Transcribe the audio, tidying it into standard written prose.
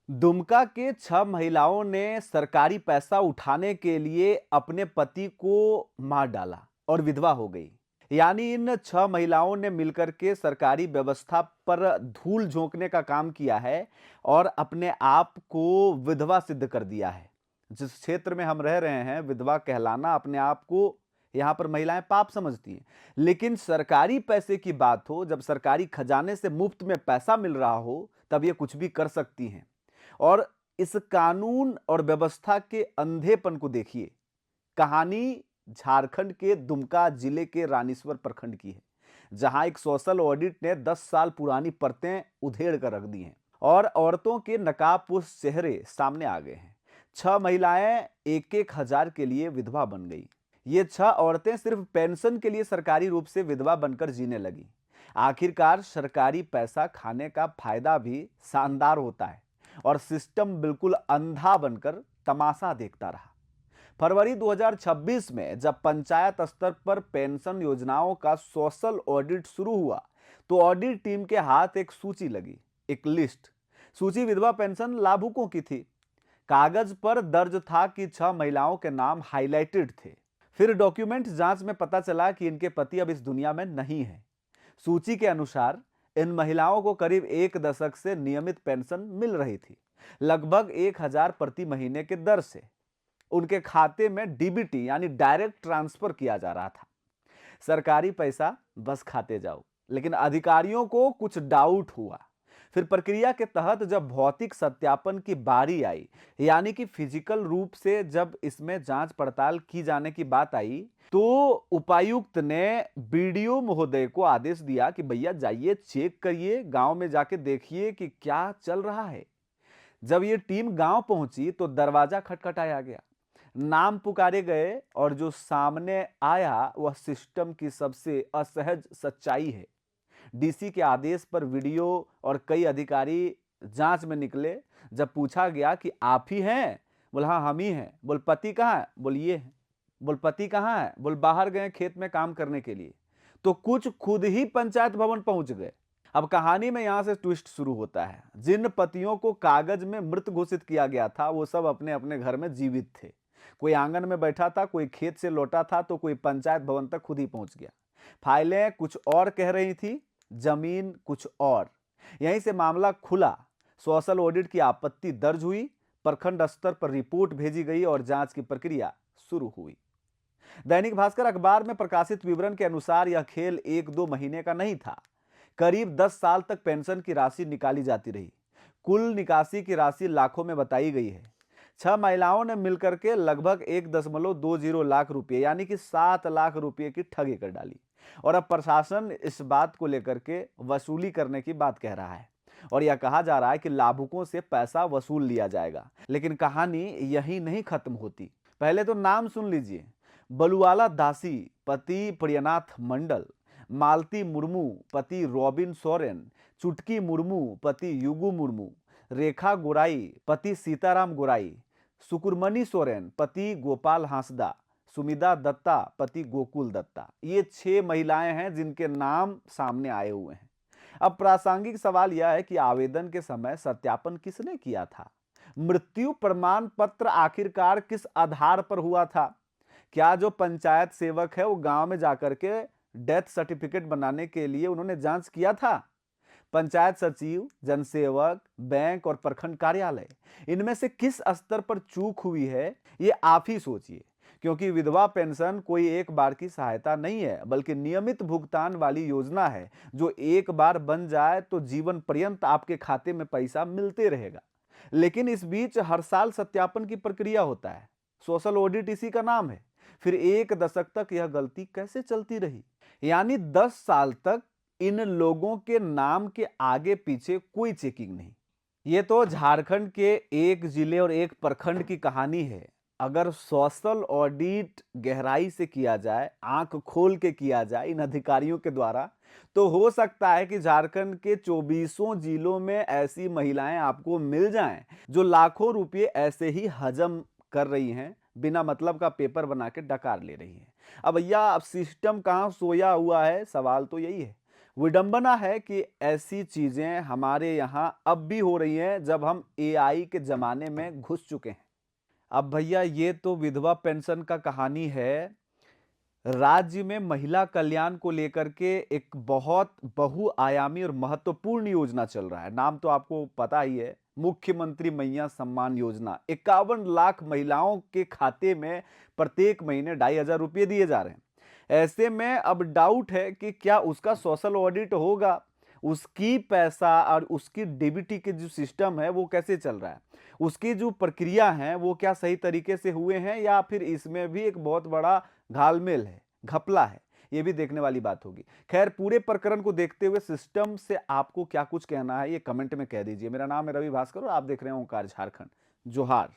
दुमका के 6 महिलाओं ने सरकारी पैसा उठाने के लिए अपने पति को मार डाला और विधवा हो गई। यानी इन 6 महिलाओं ने मिलकर के सरकारी व्यवस्था पर धूल झोंकने का काम किया है और अपने आप को विधवा सिद्ध कर दिया है। जिस क्षेत्र में हम रह रहे हैं, विधवा कहलाना अपने आप को यहाँ पर महिलाएं पाप समझती हैं। लेकिन सरकारी पैसे की बात हो, जब सरकारी खजाने से मुफ्त में पैसा मिल रहा हो, तब ये कुछ भी कर सकती हैं। और इस कानून और व्यवस्था के अंधेपन को देखिए। कहानी झारखंड के दुमका जिले के रानीश्वर प्रखंड की है, जहां एक सोशल ऑडिट ने 10 साल पुरानी परतें उधेड़ कर रख दी हैं और औरतों के नकाबपोश चेहरे सामने आ गए हैं। 6 महिलाएं 1-1 हजार के लिए विधवा बन गई। ये 6 औरतें सिर्फ पेंशन के लिए सरकारी रूप से विधवा बनकर जीने लगी। आखिरकार सरकारी पैसा खाने का फायदा भी शानदार होता है और सिस्टम बिल्कुल अंधा बनकर तमाशा देखता रहा। फरवरी 2026 में जब पंचायत स्तर पर पेंशन योजनाओं का सोशल ऑडिट शुरू हुआ, तो ऑडिट टीम के हाथ एक सूची लगी, एक लिस्ट। सूची विधवा पेंशन लाभुकों की थी। कागज पर दर्ज था कि 6 महिलाओं के नाम हाईलाइटेड थे। फिर डॉक्यूमेंट जांच में पता चला कि इनके पति अब इस दुनिया में नहीं है। सूची के अनुसार इन महिलाओं को करीब 1 दशक से नियमित पेंशन मिल रही थी, लगभग 1 हजार प्रति महीने के दर से। उनके खाते में डीबीटी यानी डायरेक्ट ट्रांसफर किया जा रहा था। सरकारी पैसा बस खाते जाओ। लेकिन अधिकारियों को कुछ डाउट हुआ। फिर प्रक्रिया के तहत जब भौतिक सत्यापन की बारी आई, यानी कि फिजिकल रूप से जब इसमें जांच पड़ताल की जाने की बात आई, तो उपायुक्त ने बीडीओ महोदय को आदेश दिया कि भैया जाइए, चेक करिए, गांव में जाके देखिए कि क्या चल रहा है। जब ये टीम गांव पहुंची तो दरवाजा खटखटाया गया, नाम पुकारे गए और जो सामने आया वह सिस्टम की सबसे असहज सच्चाई है। डीसी के आदेश पर वीडियो और कई अधिकारी जांच में निकले। जब पूछा गया कि आप ही हैं, बोल हाँ हम ही हैं। बोल पति कहाँ है, बोल ये है। बोल पति कहाँ है, बोल बाहर गए खेत में काम करने के लिए। तो कुछ खुद ही पंचायत भवन पहुंच गए। अब कहानी में यहां से ट्विस्ट शुरू होता है। जिन पतियों को कागज में मृत घोषित किया गया था, वो सब अपने अपने घर में जीवित थे। कोई आंगन में बैठा था, कोई खेत से लौटा था, तो कोई पंचायत भवन तक खुद ही पहुंच गया। फाइलें कुछ और कह रही थी, जमीन कुछ और। यहीं से मामला खुला। सोशल ऑडिट की आपत्ति दर्ज हुई, प्रखंड स्तर पर रिपोर्ट भेजी गई और जांच की प्रक्रिया शुरू हुई। दैनिक भास्कर अखबार में प्रकाशित विवरण के अनुसार यह खेल 1-2 महीने का नहीं था। करीब 10 साल तक पेंशन की राशि निकाली जाती रही। कुल निकासी की राशि लाखों में बताई गई है। 6 महिलाओं ने मिलकर के लगभग 1.20 लाख रुपए यानी कि 7 लाख रुपए की ठगी कर डाली। और अब प्रशासन इस बात को लेकर के वसूली करने की बात कह रहा है और यह कहा जा रहा है कि लाभुकों से पैसा वसूल लिया जाएगा। लेकिन कहानी यही नहीं खत्म होती। पहले तो नाम सुन लीजिए। बलुआला दासी पति प्रियनाथ मंडल, मालती मुर्मू पति रॉबिन सोरेन, चुटकी मुर्मू पति युगु मुर्मू, रेखा गोराई पति सीताराम गोराई, सुकुरमणि सोरेन पति गोपाल हांसदा, सुमिता दत्ता पति गोकुल दत्ता। ये 6 महिलाएं हैं जिनके नाम सामने आए हुए हैं। अब प्रासंगिक सवाल यह है कि आवेदन के समय सत्यापन किसने किया था? मृत्यु प्रमाण पत्र आखिरकार किस आधार पर हुआ था? क्या जो पंचायत सेवक है वो गांव में जाकर के डेथ सर्टिफिकेट बनाने के लिए उन्होंने जांच किया था? पंचायत सचिव, जनसेवक, बैंक और प्रखंड कार्यालय, इनमें से किस स्तर पर चूक हुई है, ये आप ही सोचिए। क्योंकि विधवा पेंशन कोई एक बार की सहायता नहीं है, बल्कि नियमित भुगतान वाली योजना है जो एक बार बन जाए तो जीवन पर्यंत आपके खाते में पैसा मिलते रहेगा। लेकिन इस बीच हर साल सत्यापन की प्रक्रिया होता है। सोशल ऑडिट इसी का नाम है। फिर 1 दशक तक यह गलती कैसे चलती रही? यानी 10 साल तक इन लोगों के नाम के आगे पीछे कोई चेकिंग नहीं। ये तो झारखंड के एक जिले और एक प्रखंड की कहानी है। अगर सोशल ऑडिट गहराई से किया जाए, आंख खोल के किया जाए इन अधिकारियों के द्वारा, तो हो सकता है कि झारखंड के 24 जिलों में ऐसी महिलाएं आपको मिल जाएं जो लाखों रुपए ऐसे ही हजम कर रही हैं, बिना मतलब का पेपर बना के डकार ले रही हैं। अब भैया, अब सिस्टम कहां सोया हुआ है, सवाल तो यही है। विडंबना है कि ऐसी चीजें हमारे यहाँ अब भी हो रही हैं जब हम एआई के जमाने में घुस चुके हैं। अब भैया ये तो विधवा पेंशन का कहानी है। राज्य में महिला कल्याण को लेकर के एक बहुत बहुआयामी और महत्वपूर्ण योजना चल रहा है। नाम तो आपको पता ही है, मुख्यमंत्री मैया सम्मान योजना। 51 लाख महिलाओं के खाते में प्रत्येक महीने 2,500 रुपये दिए जा रहे हैं। ऐसे में अब डाउट है कि क्या उसका सोशल ऑडिट होगा, उसकी पैसा और उसकी डीबीटी के जो सिस्टम है वो कैसे चल रहा है, उसकी जो प्रक्रिया है वो क्या सही तरीके से हुए हैं, या फिर इसमें भी एक बहुत बड़ा घालमेल है, घपला है। ये भी देखने वाली बात होगी। खैर, पूरे प्रकरण को देखते हुए सिस्टम से आपको क्या कुछ कहना है ये कमेंट में कह दीजिए। मेरा नाम है रवि भास्कर और आप देख रहे हैं ओंकार झारखंड। जोहार।